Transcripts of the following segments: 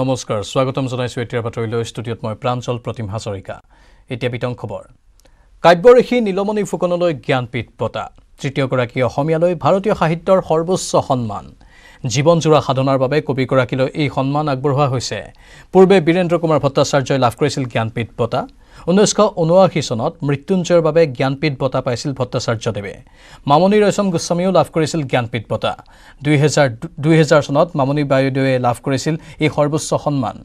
নমস্কাৰ স্বাগতম জনাইছো এতিয়াৰ বাতৰিলৈ ষ্টুডিঅত মই প্ৰাঞ্জল প্ৰতিম হাজৰিকা এতিয়া বিতং খবৰ কাব্যঋষি নীলমণি ফুকনলৈ জ্ঞানপীঠ বঁটা তৃতীয়গৰাকী অসমীয়ালৈ ভাৰতীয় সাহিত্যৰ সৰ্বোচ্চ সন্মান জীৱনজোৰা সাধনাৰ বাবে কবিগৰাকীলৈ এই সন্মান আগবঢ়োৱা হৈছে পূৰ্বে বীৰেন্দ্ৰ কুমাৰ ভট্টাচাৰ্যই লাভ কৰিছিল জ্ঞানপীঠ বঁটা 1979 চনত মৃত্যুঞ্জয়ৰ বাবে জ্ঞানপীঠ বঁটা পাইছিল ভট্টাচাৰ্যদেৱে মামণি ৰয়ছম গোস্বামীও লাভ কৰিছিল জ্ঞানপীঠ বঁটা 2000 চনত মামণি বাইদেৱে লাভ কৰিছিল এই সৰ্বোচ্চ সন্মান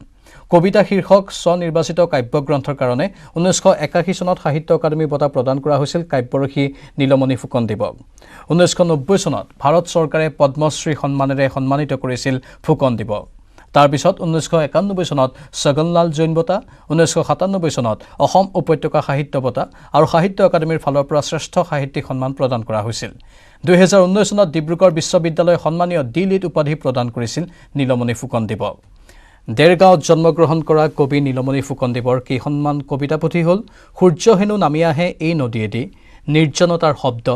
কবিতা শীৰ্ষক স্বনিৰ্বাচিত কাব্যগ্ৰন্থৰ কাৰণে 1981 চনত সাহিত্য একাডেমী বঁটা প্ৰদান কৰা হৈছিল কাব্যঋষি নীলমণি ফুকনদেৱক 1990 চনত ভাৰত চৰকাৰে পদ্মশ্ৰী সন্মানেৰে সন্মানিত কৰিছিল ফুকনদেৱক তাৰ পিছত 1991 চনত সগনলাল জৈন বঁটা 1997 চনত অসম উপত্যকা সাহিত্য বঁটা আৰু সাহিত্য একাডেমীৰ ফালৰ পৰা শ্ৰেষ্ঠ সাহিত্যিক সন্মান প্ৰদান কৰা হৈছিল 2019 চনত ডিব্ৰুগড় বিশ্ববিদ্যালয় সন্মানীয় ডি.লিট উপাধি প্ৰদান কৰিছিল নীলমণি ফুকনদেৱক দেৰগাঁৱত জন্মগ্ৰহণ কৰা কবি নীলমণি ফুকনদেৱৰ কেইখনমান কবিতা পুথি হ'ল সূৰ্য হেনো নামি আহে এই নদীয়েদি নিৰ্জনতাৰ শব্দ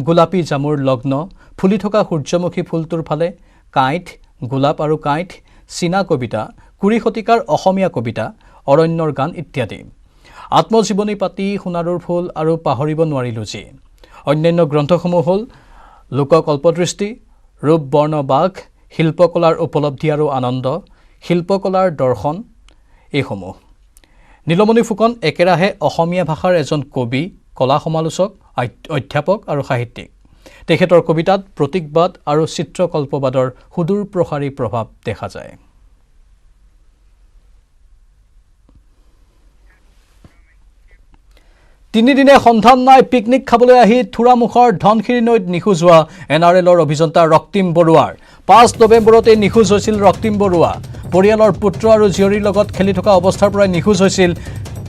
গোলাপী জামুৰ লগ্ন ফুলি থকা সূৰ্যমুখী ফুলটোৰ ফালে কাঁইট গোলাপ আৰু কাঁইট চীনা কবিতা কুৰি শতিকাৰ অসমীয়া কবিতা অৰণ্যৰ গান ইত্যাদি আত্মজীৱনী পাতি সোণাৰুৰ ফুল আৰু পাহৰিব নোৱাৰিলো যি অন্যান্য গ্ৰন্থসমূহ হ'ল লোককল্পদৃষ্টি ৰূপ বৰ্ণ বাঘ শিল্পকলাৰ উপলব্ধি আৰু আনন্দ শিল্পকলাৰ দৰ্শন এইসমূহ নীলমণি ফুকন একেৰাহে অসমীয়া ভাষাৰ এজন কবি কলা সমালোচক অধ্যাপক আৰু সাহিত্যিক তেখেতৰ কবিতাত প্ৰতীকবাদ আৰু চিত্ৰকল্পবাদৰ সুদূৰ প্ৰসাৰী প্ৰভাৱ দেখা যায় তিনিদিনে সন্ধান নাই পিকনিক খাবলৈ আহি থুৰামুখৰ ধনশিৰি নৈত নিখোজ হোৱা এনআৰএলৰ অভিযন্তা ৰক্তিম বৰুৱাৰ 5 নৱেম্বৰতে নিখোজ হৈছিল ৰক্তিম বৰুৱা পৰিয়ালৰ পুত্ৰ আৰু জীয়ৰীৰ লগত খেলি থকা অৱস্থাৰ পৰাই নিখোজ হৈছিল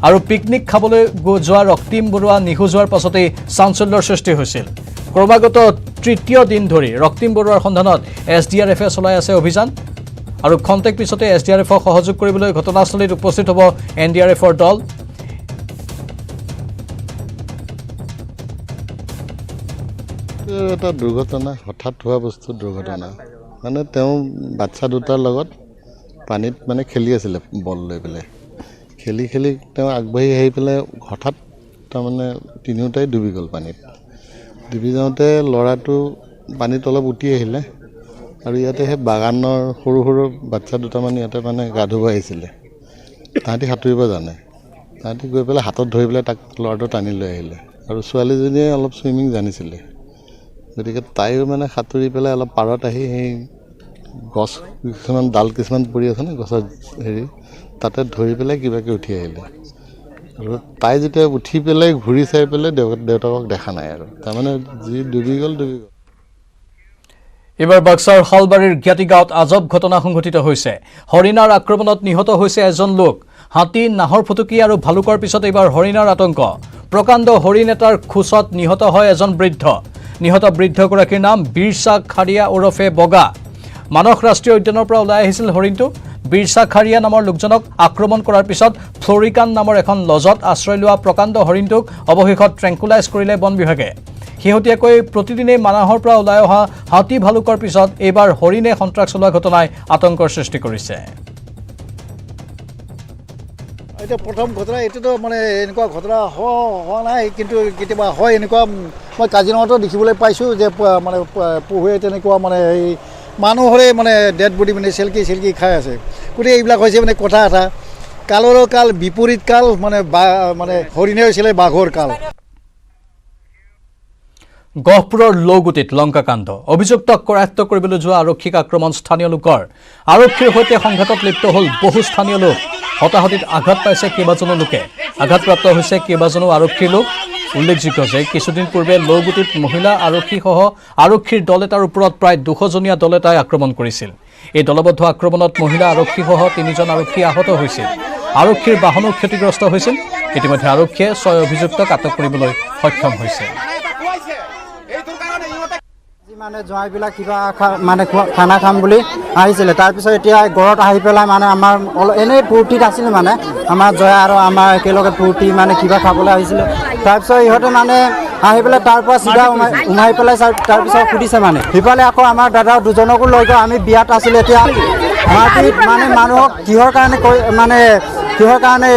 আৰু পিকনিক খাবলৈ যোৱা ৰক্তিম বৰুৱা নিখোজ হোৱাৰ পাছতে চাঞ্চল্যৰ সৃষ্টি হৈছিল ক্ৰমাগত তৃতীয় দিন ধৰি ৰক্তিম বৰুৱাৰ সন্ধানত এছডিআৰএফে চলাই আছে অভিযান আৰু খন্তেক পিছতে এছডিআৰএফক সহযোগ কৰিবলৈ ঘটনাস্থলীত উপস্থিত হ'ব এনডিআৰএফৰ দল এটা দুৰ্ঘটনা হঠাৎ হোৱা বস্তু দুৰ্ঘটনা মানে তেওঁ বাচ্চা দুটাৰ লগত পানীত মানে খেলি আছিলে বল লৈ পেলাই খেলি খেলি তেওঁ আগবাঢ়ি আহি পেলাই হঠাৎ তাৰমানে তিনিওটাই ডুবি গ'ল পানীত ডুবি যাওঁতে ল'ৰাটো পানীত অলপ উটি আহিলে আৰু ইয়াতে সেই বাগানৰ সৰু সৰু বাচ্চা দুটামান ইয়াতে মানে গা ধুব আহিছিলে তাহাঁতি সাঁতুৰিব জানে তাহাঁতি গৈ পেলাই হাতত ধৰি পেলাই তাক ল'ৰাটো টানি লৈ আহিলে আৰু ছোৱালীজনীয়ে অলপ চুইমিং জানিছিলে গতিকে তাইও মানে সাঁতুৰি পেলাই অলপ পাৰত আহি সেই গছ কিছুমান ডাল কিছুমান পৰি আছে ন গছৰ হেৰি তাতে ধৰি পেলাই কিবাকৈ উঠি আহিলে আৰু তাই যেতিয়া উঠি পেলাই ঘূৰি চাই পেলাই দেউতাকক দেখা নাই আৰু তাৰমানে যি ডুবি গ'ল এবাৰ বাক্সাৰ হালবাৰীৰ জ্ঞাতিগাঁৱত আজব ঘটনা সংঘটিত হৈছে হৰিণাৰ আক্ৰমণত নিহত হৈছে এজন লোক হাতী নাহৰ ফুটুকী আৰু ভালুকৰ পিছত এইবাৰ হৰিণাৰ আতংক প্ৰকাণ্ড হৰিণ এটাৰ খোচত নিহত হয় এজন বৃদ্ধ নিহত বৃদ্ধগৰাকীৰ নাম বীৰছা খাৰিয়া ওৰফে বগা মানস ৰাষ্ট্ৰীয় উদ্যানৰ পৰা ওলাই আহিছিল হৰিণটো বীৰছা খাৰিয়া নামৰ লোকজনক আক্ৰমণ কৰাৰ পিছত ফ্লৰিকান নামৰ এখন লজত আশ্ৰয় লোৱা প্ৰকাণ্ড হৰিণটোক অৱশেষত ট্ৰেংকুলাইজ কৰিলে বন বিভাগে শেহতীয়াকৈ প্ৰতিদিনেই মানাহৰ পৰা ওলাই অহা হাতী ভালুকৰ পিছত এইবাৰ হৰিণে সন্ত্ৰাস চলোৱা ঘটনাই আতংকৰ সৃষ্টি কৰিছে এতিয়া প্ৰথম ঘটনা এইটোতো মানে এনেকুৱা ঘটনা হোৱা নাই কিন্তু কেতিয়াবা হয় এনেকুৱা মই কাজিৰঙাতো দেখিবলৈ পাইছোঁ যে মানে পহুৱে তেনেকুৱা মানে এই মানুহৰে মানে ডেড বডি মানে চেলকি খাই আছে গতিকে এইবিলাক হৈছে মানে কথা এটা কালৰো কাল বিপৰীত কাল মানে হৰিণে হৈছিলে বাঘৰ কাল গহপুৰৰ লৌগুটিত লংকাকাণ্ড অভিযুক্তক কৰায়ত্ব কৰিবলৈ যোৱা আৰক্ষীক আক্ৰমণ স্থানীয় লোকৰ আৰক্ষীৰ সৈতে সংঘাতত লিপ্ত হ'ল বহু স্থানীয় লোক হতাহতিত আঘাত পাইছে কেইবাজনো লোকে আঘাতপ্ৰাপ্ত হৈছে কেইবাজনো আৰক্ষীৰ লোক উল্লেখযোগ্য যে কিছুদিন পূৰ্বে লৌগুটিত মহিলা আৰক্ষীসহ আৰক্ষীৰ দল এটাৰ ওপৰত প্ৰায় 200জনীয়া দল এটাই আক্ৰমণ কৰিছিল এই দলবদ্ধ আক্ৰমণত মহিলা আৰক্ষীসহ 3জন আৰক্ষী আহত হৈছিল আৰক্ষীৰ বাহনো ক্ষতিগ্ৰস্ত হৈছিল ইতিমধ্যে আৰক্ষীয়ে 6 অভিযুক্তক আটক কৰিবলৈ সক্ষম হৈছে মানে জয়বিলাক কিবা মানে খানা খাম বুলি আহিছিলে তাৰপিছত এতিয়া ঘৰত আহি পেলাই মানে আমাৰ এনেই ফূৰ্তিত আছিলে মানে আমাৰ জয়া আৰু আমাৰ একেলগে ফূৰ্তি মানে কিবা খাবলৈ আহিছিলে তাৰপিছত ইহঁতে মানে আহি পেলাই তাৰ পৰা চিধা উমাই পেলাই তাৰপিছত সুধিছে মানে সিফালে আকৌ আমাৰ দাদা দুজনকো লৈ গৈ আমি বিয়াত আছিলোঁ এতিয়া মাৰপিট মানে মানুহক কিহৰ কাৰণে মানে কিহৰ কাৰণে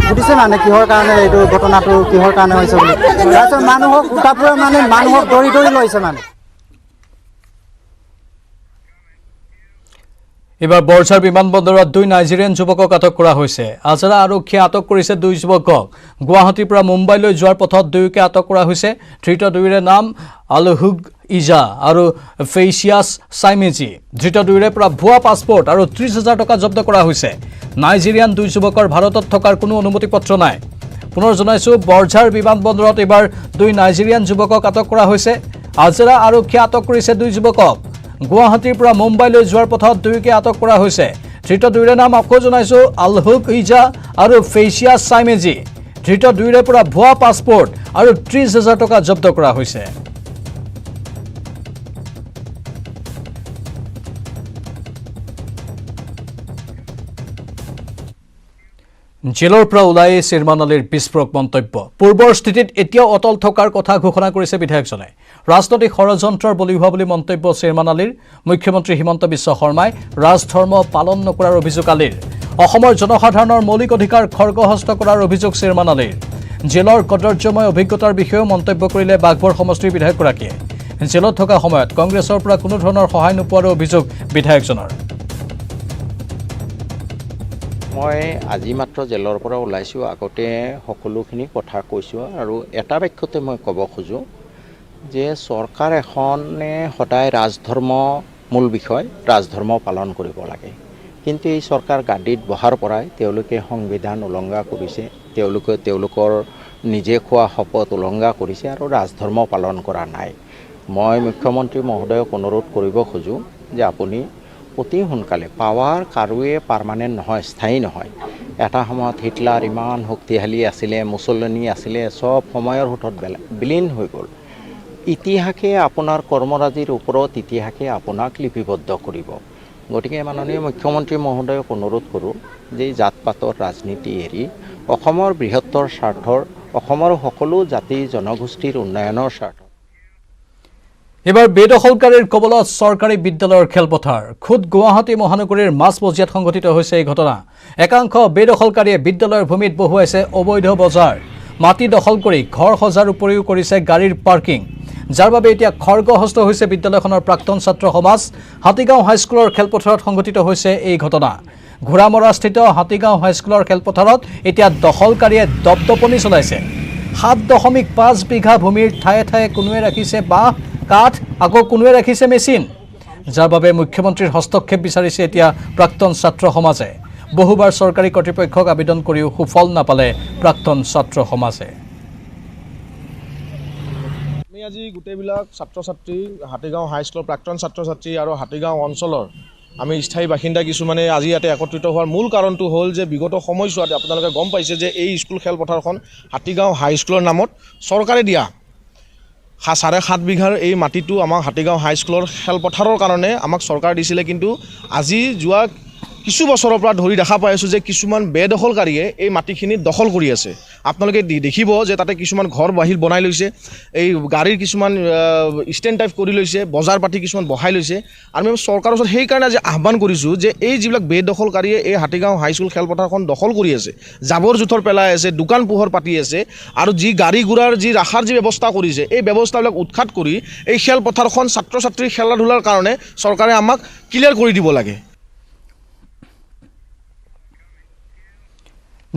সুধিছে মানে কিহৰ কাৰণে এইটো ঘটনাটো কিহৰ কাৰণে হৈছে বুলি তাৰপিছত মানুহক উঠাপুৰা মানে মানুহক ধৰি লৈছে মানে এবাৰ বৰঝাৰ বিমানবন্দৰত 2 নাইজেৰিয়ান যুৱকক আটক কৰা হৈছে আজাৰা আৰক্ষীয়ে আটক কৰিছে 2 যুৱকক গুৱাহাটীৰ পৰা মুম্বাইলৈ যোৱাৰ পথত দুয়োকে আটক কৰা হৈছে ধৃত দুয়োৰে নাম আলহুগ ইজা আৰু ফেইচিয়াছ সাইমেজি ধৃত দুয়োৰে পৰা ভুৱা পাছপোৰ্ট আৰু 30,000 টকা জব্দ কৰা হৈছে নাইজেৰিয়ান 2 যুৱকৰ ভাৰতত থকাৰ কোনো অনুমতি পত্ৰ নাই পুনৰ জনাইছো বৰঝাৰ বিমানবন্দৰত এবাৰ 2 নাইজেৰিয়ান যুৱকক আটক কৰা হৈছে আজাৰা আৰক্ষীয়ে আটক কৰিছে 2 যুৱকক গুৱাহাটীৰ পৰা মুম্বাইলৈ যোৱাৰ পথত দুয়োকে আটক কৰা হৈছে ধৃত দুয়োৰে নাম আকৌ জনাইছো আলহুক ইজা আৰু ফেইচিয়াছ সাইমেজি ধৃত দুয়োৰে পৰা ভুৱা পাছপোৰ্ট আৰু 30,000 টকা জব্দ কৰা হৈছে জেলৰ পৰা ওলাই শ্বেৰমান আলীৰ বিস্ফোৰক মন্তব্য পূৰ্বৰ স্থিতিত এতিয়াও অটল থকাৰ কথা ঘোষণা কৰিছে বিধায়কজনে ৰাজনৈতিক ষড়যন্ত্ৰৰ বলি হোৱা বুলি মন্তব্য শ্বেৰমান আলীৰ মুখ্যমন্ত্ৰী হিমন্ত বিশ্ব শৰ্মাই ৰাজধৰ্ম পালন নকৰাৰ অভিযোগ আলীৰ অসমৰ জনসাধাৰণৰ মৌলিক অধিকাৰ খৰ্গহস্ত কৰাৰ অভিযোগ শ্বেৰমান আলীৰ জেলৰ কদৰ্যময় অভিজ্ঞতাৰ বিষয়েও মন্তব্য কৰিলে বাগবৰ সমষ্টিৰ বিধায়কগৰাকীয়ে জেলত থকা সময়ত কংগ্ৰেছৰ পৰা কোনো ধৰণৰ সহায় নোপোৱাৰ অভিযোগ বিধায়কজনৰ মই আজি মাত্ৰ জেলৰ পৰা ওলাইছোঁ আগতে সকলোখিনি কথা কৈছোঁ আৰু এটা বাক্যতে মই ক'ব খোজোঁ যে চৰকাৰ এখনে সদায় ৰাজধৰ্ম মূল বিষয় ৰাজধৰ্ম পালন কৰিব লাগে কিন্তু এই চৰকাৰ গাদীত বহাৰ পৰাই তেওঁলোকে সংবিধান উলংঘা কৰিছে তেওঁলোকে তেওঁলোকৰ নিজে খোৱা শপত উলংঘা কৰিছে আৰু ৰাজধৰ্ম পালন কৰা নাই মই মুখ্যমন্ত্ৰী মহোদয়ক অনুৰোধ কৰিব খোজোঁ যে আপুনি অতি সোনকালে পাৱাৰ কাৰোৱে পাৰ্মানেণ্ট নহয় স্থায়ী নহয় এটা সময়ত হিটলাৰ ইমান শক্তিশালী আছিলে মুছলিনী আছিলে সব সময়ৰ সোঁতত বিলীন হৈ গ'ল ইতিহাসে আপোনাৰ কৰ্মৰাজিৰ ওপৰত ইতিহাসে আপোনাক লিপিবদ্ধ কৰিব গতিকে মাননীয় মুখ্যমন্ত্ৰী মহোদয়ক অনুৰোধ কৰোঁ যে জাত পাতৰ ৰাজনীতি এৰি অসমৰ বৃহত্তৰ স্বাৰ্থৰ অসমৰ সকলো জাতি জনগোষ্ঠীৰ উন্নয়নৰ স্বাৰ্থ এবাৰ বেদখলকাৰীৰ কবলত চৰকাৰী বিদ্যালয়ৰ খেলপথাৰ খুদ গুৱাহাটী মহানগৰীৰ মাছমজিয়াত সংঘটিত হৈছে এই ঘটনা একাংশ বেদখলকাৰীয়ে বিদ্যালয়ৰ ভূমিত বহুৱাইছে অবৈধ বজাৰ মাটি দখল কৰি ঘৰ সজাৰ উপৰিও কৰিছে গাড়ীৰ পাৰ্কিং যাৰ বাবে এতিয়া খৰ্গহস্ত হৈছে বিদ্যালয়খনৰ প্ৰাক্তন ছাত্ৰ সমাজ হাতীগাঁও হাইস্কুলৰ খেলপথাৰত সংঘটিত হৈছে এই ঘটনা ঘোঁৰামৰাস্থিত হাতীগাঁও হাইস্কুলৰ খেলপথাৰত এতিয়া দখলকাৰীয়ে দপদপনি চলাইছে 7.5 বিঘা ভূমিৰ ঠায়ে ঠায়ে কোনোৱে ৰাখিছে বাঁহ কাঠ আকৌ কোনোৱে ৰাখিছে মেচিন যাৰ বাবে মুখ্যমন্ত্ৰীৰ হস্তক্ষেপ বিচাৰিছে এতিয়া প্ৰাক্তন ছাত্ৰ সমাজে বহুবাৰ চৰকাৰী কৰ্তৃপক্ষক আবেদন কৰিও সুফল নাপালে প্ৰাক্তন ছাত্ৰ সমাজে আমি আজি গোটেইবিলাক ছাত্ৰ ছাত্ৰী হাতীগাঁও হাইস্কুলৰ প্ৰাক্তন ছাত্ৰ ছাত্ৰী আৰু হাতীগাঁও অঞ্চলৰ আমি স্থায়ী বাসিন্দা কিছুমানে আজি ইয়াতে একত্ৰিত হোৱাৰ মূল কাৰণটো হ'ল যে বিগত সময়ছোৱাত আপোনালোকে গম পাইছে যে এই স্কুল খেলপথাৰখন হাতীগাঁও হাইস্কুলৰ নামত চৰকাৰে দিয়া 7.5 বিঘাৰ এই মাটিটো আমাক হাতীগাঁও হাইস্কুলৰ খেলপথাৰৰ কাৰণে আমাক চৰকাৰ দিছিলে কিন্তু আজি যোৱা কিছু বছৰৰ পৰা ধৰি দেখা পাই আছোঁ যে কিছুমান বেদখলকাৰীয়ে এই মাটিখিনি দখল কৰি আছে আপোনালোকে দেখিব যে তাতে কিছুমান ঘৰ বাহিৰ বনাই লৈছে এই গাড়ীৰ কিছুমান ষ্টেণ্ড টাইপ কৰি লৈছে বজাৰ পাতি কিছুমান বহাই লৈছে আৰু আমি চৰকাৰৰ ওচৰত সেইকাৰণে আজি আহ্বান কৰিছোঁ যে এই যিবিলাক বেদখলকাৰীয়ে এই হাতীগাঁও হাইস্কুল খেলপথাৰখন দখল কৰি আছে জাবৰ জোঁথৰ পেলাই আছে দোকান পোহৰ পাতি আছে আৰু যি গাড়ী ঘোঁৰাৰ যি ৰাখাৰ যি ব্যৱস্থা কৰিছে এই ব্যৱস্থাবিলাক উৎখাত কৰি এই খেলপথাৰখন ছাত্ৰ ছাত্ৰীৰ খেলা ধূলাৰ কাৰণে চৰকাৰে আমাক ক্লিয়াৰ কৰি দিব লাগে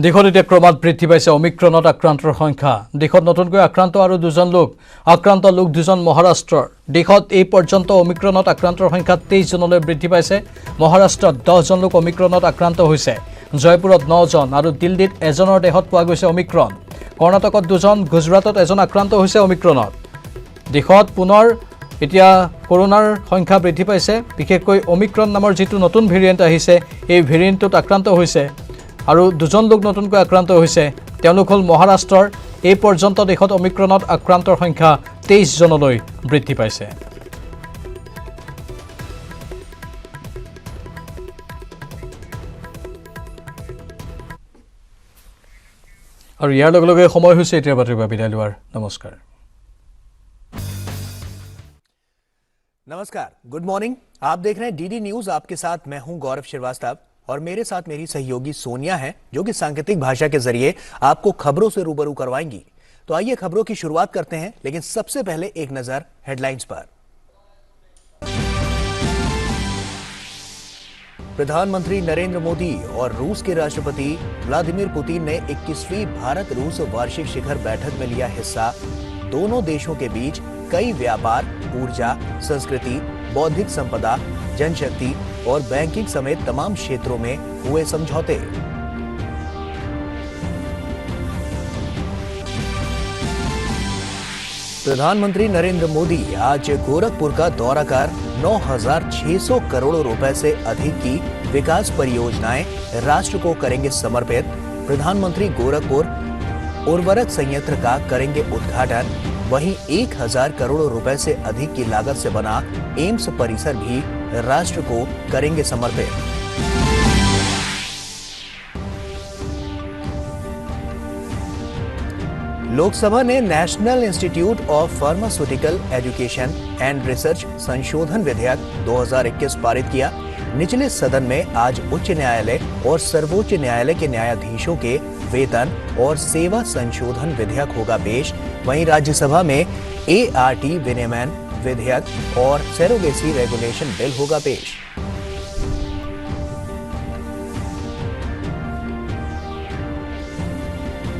দেশত এতিয়া ক্ৰমাৎ বৃদ্ধি পাইছে অমিক্ৰণত আক্ৰান্তৰ সংখ্যা দেশত নতুনকৈ আক্ৰান্ত আৰু দুজন লোক আক্ৰান্ত লোক দুজন মহাৰাষ্ট্ৰৰ দেশত এই পৰ্যন্ত অমিক্ৰণত আক্ৰান্তৰ সংখ্যা 23 জনলৈ বৃদ্ধি পাইছে মহাৰাষ্ট্ৰত 10 জন লোক অমিক্ৰণত আক্ৰান্ত হৈছে জয়পুৰত 9 জন আৰু দিল্লীত এজনৰ দেহত পোৱা গৈছে অমিক্ৰণ কৰ্ণাটকত 2 জন গুজৰাটত এজন আক্ৰান্ত হৈছে অমিক্ৰণত দেশত পুনৰ এতিয়া কৰোনাৰ সংখ্যা বৃদ্ধি পাইছে বিশেষকৈ অমিক্ৰণ নামৰ যিটো নতুন ভেৰিয়েণ্ট আহিছে এই ভেৰিয়েণ্টটোত আক্ৰান্ত হৈছে আৰু দুজন লোক নতুনকৈ আক্ৰান্ত হৈছে তেওঁলোক হ'ল মহাৰাষ্ট্ৰৰ এই পৰ্যন্ত দেশত অমিক্ৰণত আক্ৰান্তৰ সংখ্যা 23 জনলৈ বৃদ্ধি পাইছে আৰু ইয়াৰ লগে লগে সময় হৈছে এতিয়া বাতৰিৰ পৰা বিদায় লোৱাৰ নমস্কাৰ नमस्कार, गुड मॉर्निंग। आप देख रहे हैं डीडी न्यूज। आपके साथ मैं हूं गौरव श्रीवास्तव और मेरे साथ मेरी सहयोगी सोनिया है, जो कि सांकेतिक भाषा के जरिए आपको खबरों से रूबरू करवाएंगी। तो आइए खबरों की शुरुआत करते हैं, लेकिन सबसे पहले एक नजर हेडलाइंस पर। प्रधानमंत्री नरेंद्र मोदी और रूस के राष्ट्रपति व्लादिमीर पुतिन ने 21वीं भारत रूस वार्षिक शिखर बैठक में लिया हिस्सा। दोनों देशों के बीच कई व्यापार, ऊर्जा, संस्कृति, बौद्धिक संपदा, जनशक्ति और बैंकिंग समेत तमाम क्षेत्रों में हुए समझौते। प्रधानमंत्री नरेंद्र मोदी आज गोरखपुर का दौरा कर 9,600 करोड़ रुपए से अधिक की विकास परियोजनाएं राष्ट्र को करेंगे समर्पित। प्रधानमंत्री गोरखपुर उर्वरक संयंत्र का करेंगे उद्घाटन। वहीं 1,000 करोड़ रुपए से अधिक की लागत से बना एम्स परिसर भी राष्ट्र को करेंगे समर्पित। लोकसभा ने national institute of pharmaceutical education and research संशोधन विधेयक 2021 पारित किया। निचले सदन में आज उच्च न्यायालय और सर्वोच्च न्यायालय के न्यायाधीशों के वेतन और सेवा संशोधन विधेयक होगा पेश। वहीं राज्यसभा में ART विनियमन विधेयक और सरोगेसी रेगुलेशन बिल होगा पेश।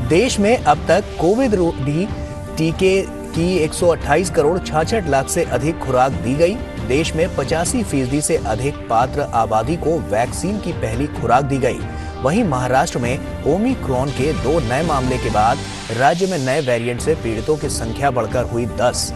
देश में अब तक कोविड रोधी टीके की 128 करोड़ 66 लाख से अधिक खुराक दी गई। देश में 85% से अधिक पात्र आबादी को वैक्सीन की पहली खुराक दी गई। वहीं महाराष्ट्र में ओमिक्रॉन के 2 नए मामले के बाद राज्य में नए वेरिएंट से पीड़ितों की संख्या बढ़कर हुई 10।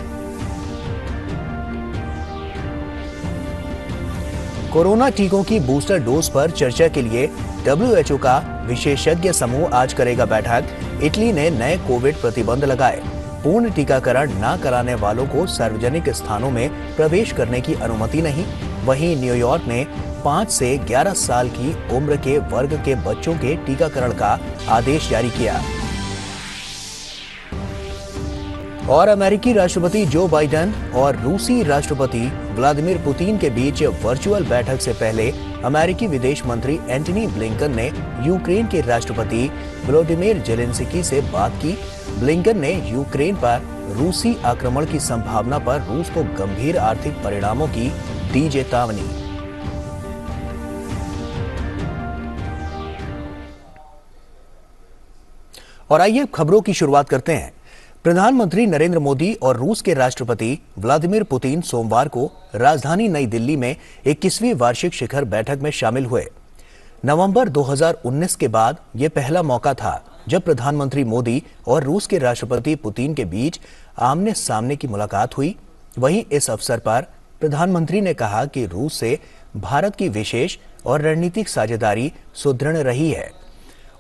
कोरोना टीकों की बूस्टर डोज पर चर्चा के लिए WHO का विशेषज्ञ समूह आज करेगा बैठक। इटली ने नए कोविड प्रतिबंध लगाए। पूर्ण टीकाकरण न कराने वालों को सार्वजनिक स्थानों में प्रवेश करने की अनुमति नहीं। वहीं न्यूयॉर्क ने 5 से 11 साल की उम्र के वर्ग के बच्चों के टीकाकरण का आदेश जारी किया। और अमेरिकी राष्ट्रपति जो बाइडेन और रूसी राष्ट्रपति व्लादिमीर पुतिन के बीच वर्चुअल बैठक से पहले अमेरिकी विदेश मंत्री एंटनी ब्लिंकन ने यूक्रेन के राष्ट्रपति वोलोदिमीर जेलेंस्की से बात की। ब्लिंकन ने यूक्रेन पर रूसी आक्रमण की संभावना पर रूस को गंभीर आर्थिक परिणामों की दी चेतावनी। और आइए खबरों की शुरुआत करते हैं। प्रधानमंत्री नरेंद्र मोदी और रूस के राष्ट्रपति व्लादिमीर पुतिन सोमवार को राजधानी नई दिल्ली में 21वीं वार्षिक शिखर बैठक में शामिल हुए। नवंबर 2019 के बाद यह पहला मौका था जब प्रधानमंत्री मोदी और रूस के राष्ट्रपति पुतिन के बीच आमने सामने की मुलाकात हुई। वहीं इस अवसर पर प्रधानमंत्री ने कहा कि रूस से भारत की विशेष और रणनीतिक साझेदारी सुदृढ़ रही है।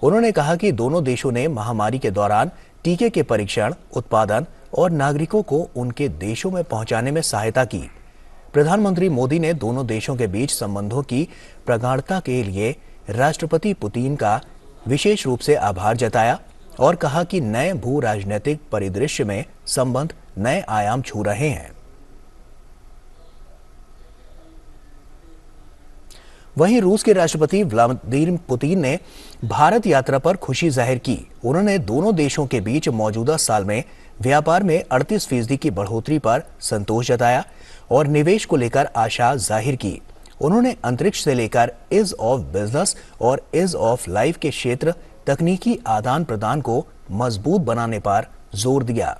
उन्होंने कहा कि दोनों देशों ने महामारी के दौरान टीके के परीक्षण, उत्पादन और नागरिकों को उनके देशों में पहुंचाने में सहायता की। प्रधानमंत्री मोदी ने दोनों देशों के बीच संबंधों की प्रगाढ़ता के लिए राष्ट्रपति पुतिन का विशेष रूप से आभार जताया और कहा कि नए भू राजनीतिक परिदृश्य में संबंध नए आयाम छू रहे हैं। वहीं रूस के राष्ट्रपति व्लादिमीर पुतिन ने भारत यात्रा पर खुशी जाहिर की। उन्होंने दोनों देशों के बीच मौजूदा साल में व्यापार में 38% की बढ़ोतरी पर संतोष जताया और निवेश को लेकर आशा जाहिर की। उन्होंने अंतरिक्ष से लेकर ईज ऑफ बिजनेस और ईज ऑफ लाइफ के क्षेत्र तकनीकी आदान प्रदान को मजबूत बनाने पर जोर दिया।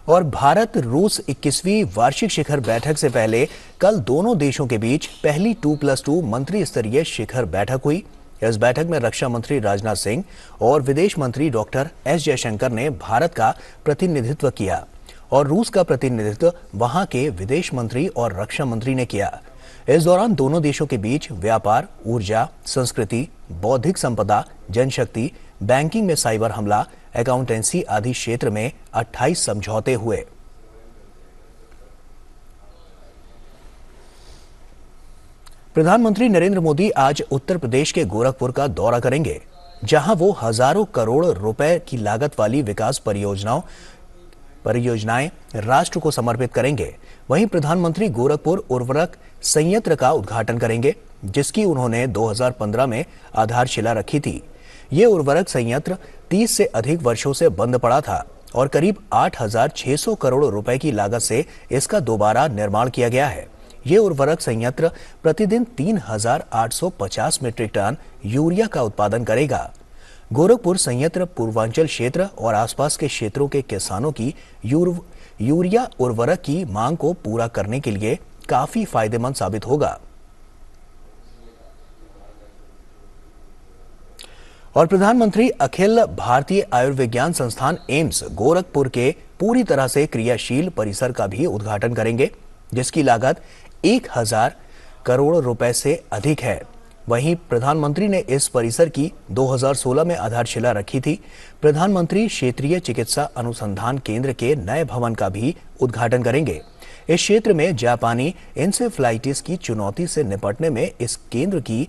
और भारत रूस 21वीं वार्षिक शिखर बैठक से पहले कल दोनों देशों के बीच पहली 2+2 मंत्री स्तरीय शिखर बैठक हुई। इस बैठक में रक्षा मंत्री राजनाथ सिंह और विदेश मंत्री डॉक्टर एस जयशंकर ने भारत का प्रतिनिधित्व किया और रूस का प्रतिनिधित्व वहां के विदेश मंत्री और रक्षा मंत्री ने किया। इस दौरान दोनों देशों के बीच व्यापार, ऊर्जा, संस्कृति, बौद्धिक संपदा, जनशक्ति, बैंकिंग में साइबर हमला, अकाउंटेंसी आदि क्षेत्र में 28 समझौते हुए। प्रधानमंत्री नरेंद्र मोदी आज उत्तर प्रदेश के गोरखपुर का दौरा करेंगे, जहां वो हजारों करोड़ रुपए की लागत वाली विकास परियोजनाओं परियोजनाएं राष्ट्र को समर्पित करेंगे। वहीं प्रधानमंत्री गोरखपुर उर्वरक संयंत्र का उद्घाटन करेंगे, जिसकी उन्होंने 2015 में आधारशिला रखी थी। ये उर्वरक संयंत्र 30 से अधिक वर्षों से बंद पड़ा था और करीब 8,600 करोड़ रुपए की लागत से इसका दोबारा निर्माण किया गया है। ये उर्वरक संयंत्र प्रतिदिन 3,850 मीट्रिक टन यूरिया का उत्पादन करेगा। गोरखपुर संयंत्र पूर्वांचल क्षेत्र और आसपास के क्षेत्रों के किसानों की यूरिया उर्वरक की मांग को पूरा करने के लिए काफी फायदेमंद साबित होगा। और प्रधानमंत्री अखिल भारतीय आयुर्विज्ञान संस्थान एम्स गोरखपुर के पूरी तरह से क्रियाशील परिसर का भी उद्घाटन करेंगे, जिसकी लागत 1,000 करोड़ रुपए से अधिक है। वहीं प्रधानमंत्री ने इस परिसर की 2016 में आधारशिला रखी थी। प्रधानमंत्री क्षेत्रीय चिकित्सा अनुसंधान केंद्र के नए भवन का भी उद्घाटन करेंगे। इस क्षेत्र में जापानी इंसेफ्लाइटिस की चुनौती से निपटने में इस केंद्र की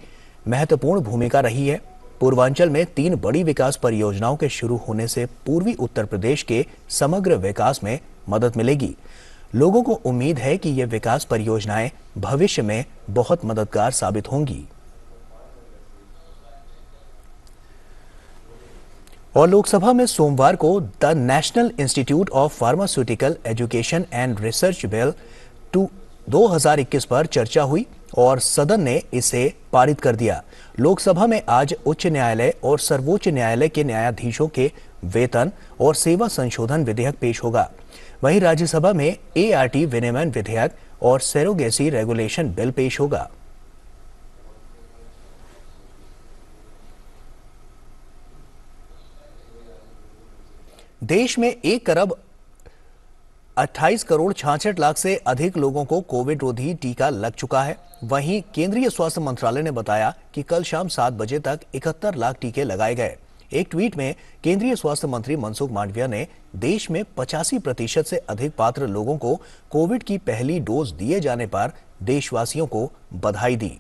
महत्वपूर्ण भूमिका रही है। पूर्वांचल में 3 बड़ी विकास परियोजनाओं के शुरू होने से पूर्वी उत्तर प्रदेश के समग्र विकास में मदद मिलेगी। लोगों को उम्मीद है कि ये विकास परियोजनाएं भविष्य में बहुत मददगार साबित होंगी। और लोकसभा में सोमवार को the national institute of pharmaceutical education and research bill 2021 पर चर्चा हुई और सदन ने इसे पारित कर दिया। लोकसभा में आज उच्च न्यायालय और सर्वोच्च न्यायालय के न्यायाधीशों के वेतन और सेवा संशोधन विधेयक पेश होगा। वहीं राज्यसभा में ART विनियमन विधेयक और सेरोगेसी रेगुलेशन बिल पेश होगा। देश में 1 अरब 28 करोड़ 66 लाख से अधिक लोगों को कोविड रोधी टीका लग चुका है। वहीं केंद्रीय स्वास्थ्य मंत्रालय ने बताया कि कल शाम 7 बजे तक 71 लाख टीके लगाए गए। एक ट्वीट में केंद्रीय स्वास्थ्य मंत्री मनसुख मांडविया ने देश में 85% से अधिक पात्र लोगों को कोविड की पहली डोज दिए जाने पर देशवासियों को बधाई दी।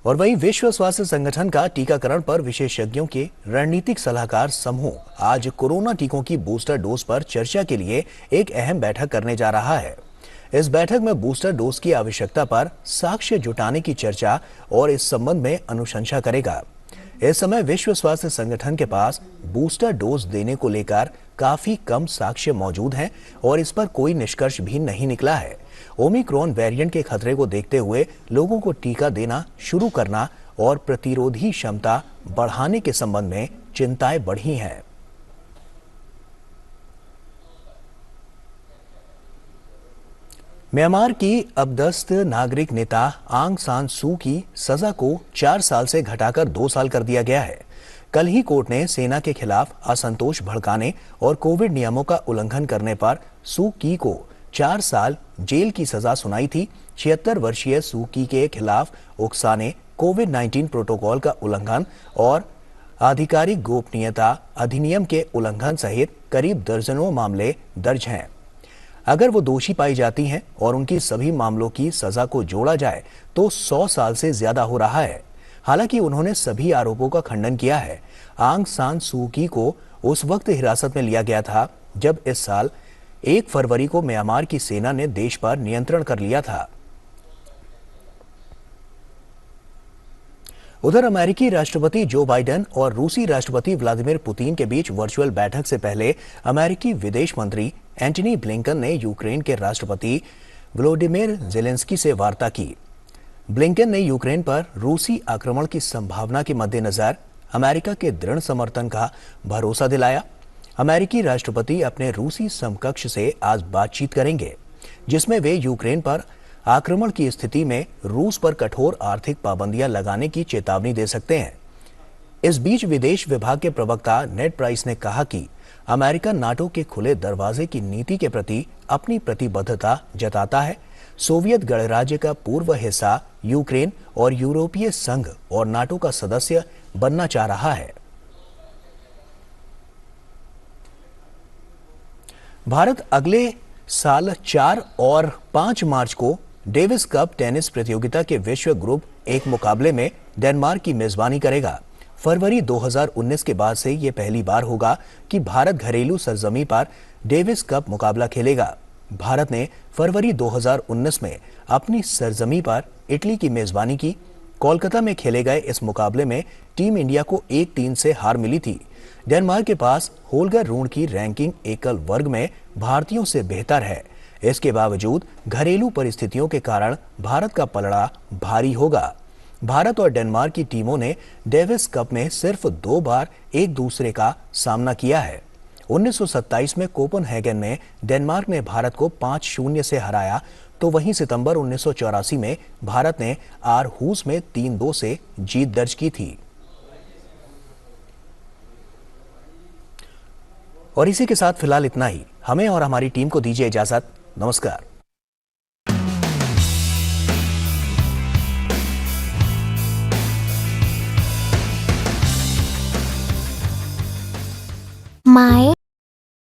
और वहीं विश्व स्वास्थ्य संगठन का टीकाकरण पर विशेषज्ञों के रणनीतिक सलाहकार समूह आज कोरोना टीकों की बूस्टर डोज पर चर्चा के लिए एक अहम बैठक करने जा रहा है। इस बैठक में बूस्टर डोज की आवश्यकता पर साक्ष्य जुटाने की चर्चा और इस संबंध में अनुशंसा करेगा। इस समय विश्व स्वास्थ्य संगठन के पास बूस्टर डोज देने को लेकर काफी कम साक्ष्य मौजूद हैं और इस पर कोई निष्कर्ष भी नहीं निकला है। ओमिक्रॉन वेरिएंट के खतरे को देखते हुए लोगों को टीका देना शुरू करना और प्रतिरोधी क्षमता बढ़ाने के संबंध में चिंताएं बढ़ी हैं। म्यांमार की अपदस्थ नागरिक नेता आंग सान सू की सजा को 4 साल से घटाकर 2 साल कर दिया गया है। कल ही कोर्ट ने सेना के खिलाफ असंतोष भड़काने और कोविड नियमों का उल्लंघन करने पर सू की को 4 साल जेल की सजा सुनाई थी। 76 वर्षीय सू की के खिलाफ उकसाने, कोविड-19 प्रोटोकॉल का उल्लंघन और आधिकारिक गोपनीयता अधिनियम के उल्लंघन सहित करीब दर्जनों मामले दर्ज हैं। अगर वो दोषी पाई जाती हैं और उनकी सभी मामलों की सजा को जोड़ा जाए तो 100 साल से ज्यादा हो रहा है। हालांकि उन्होंने सभी आरोपों का खंडन किया है। आंग सान सू की को उस वक्त हिरासत में लिया गया था जब इस साल 1 फरवरी को म्यांमार की सेना ने देश पर नियंत्रण कर लिया था। उधर अमेरिकी राष्ट्रपति जो बाइडेन और रूसी राष्ट्रपति व्लादिमीर पुतिन के बीच वर्चुअल बैठक से पहले अमेरिकी विदेश मंत्री एंटनी ब्लिंकन ने यूक्रेन के राष्ट्रपति वोलोडिमिर जेलेंस्की से वार्ता की। ब्लिंकन ने यूक्रेन पर रूसी आक्रमण की संभावना के मद्देनजर अमेरिका के दृढ़ समर्थन का भरोसा दिलाया। अमेरिकी राष्ट्रपति अपने रूसी समकक्ष से आज बातचीत करेंगे, जिसमें वे यूक्रेन पर आक्रमण की स्थिति में रूस पर कठोर आर्थिक पाबंदियां लगाने की चेतावनी दे सकते हैं। इस बीच विदेश विभाग के प्रवक्ता नेड प्राइस ने कहा कि अमेरिका नाटो के खुले दरवाजे की नीति के प्रति अपनी प्रतिबद्धता जताता है। सोवियत गणराज्य का पूर्व हिस्सा यूक्रेन और यूरोपीय संघ और नाटो का सदस्य बनना चाह रहा है। भारत अगले साल 4 और 5 मार्च को डेविस कप टेनिस प्रतियोगिता के विश्व ग्रुप 1 मुकाबले में डेनमार्क की मेजबानी करेगा। फरवरी 2019 के बाद से ये पहली बार होगा कि भारत घरेलू सरजमी पर डेविस कप मुकाबला खेलेगा। भारत ने फरवरी 2019 में अपनी सरजमी पर इटली की मेजबानी की। कोलकाता में खेले गए इस मुकाबले में टीम इंडिया को 1-3 से हार मिली थी। डेनमार्क के पास होल्गर रूण की रैंकिंग एकल वर्ग में भारतीयों से बेहतर है। इसके बावजूद घरेलू परिस्थितियों के कारण भारत का पलड़ा भारी होगा। भारत और डेनमार्क की टीमों ने डेविस कप में सिर्फ 2 बार एक दूसरे का सामना किया है। 1927 में कोपेनहेगन में डेनमार्क ने भारत को 5-0 से हराया, तो वहीं सितंबर 1984 में भारत ने आरहूस में 3-2 से जीत दर्ज की थी। और इसी के साथ फिलहाल इतना ही। हमें और हमारी टीम को दीजिए इजाजत। नमस्कार। My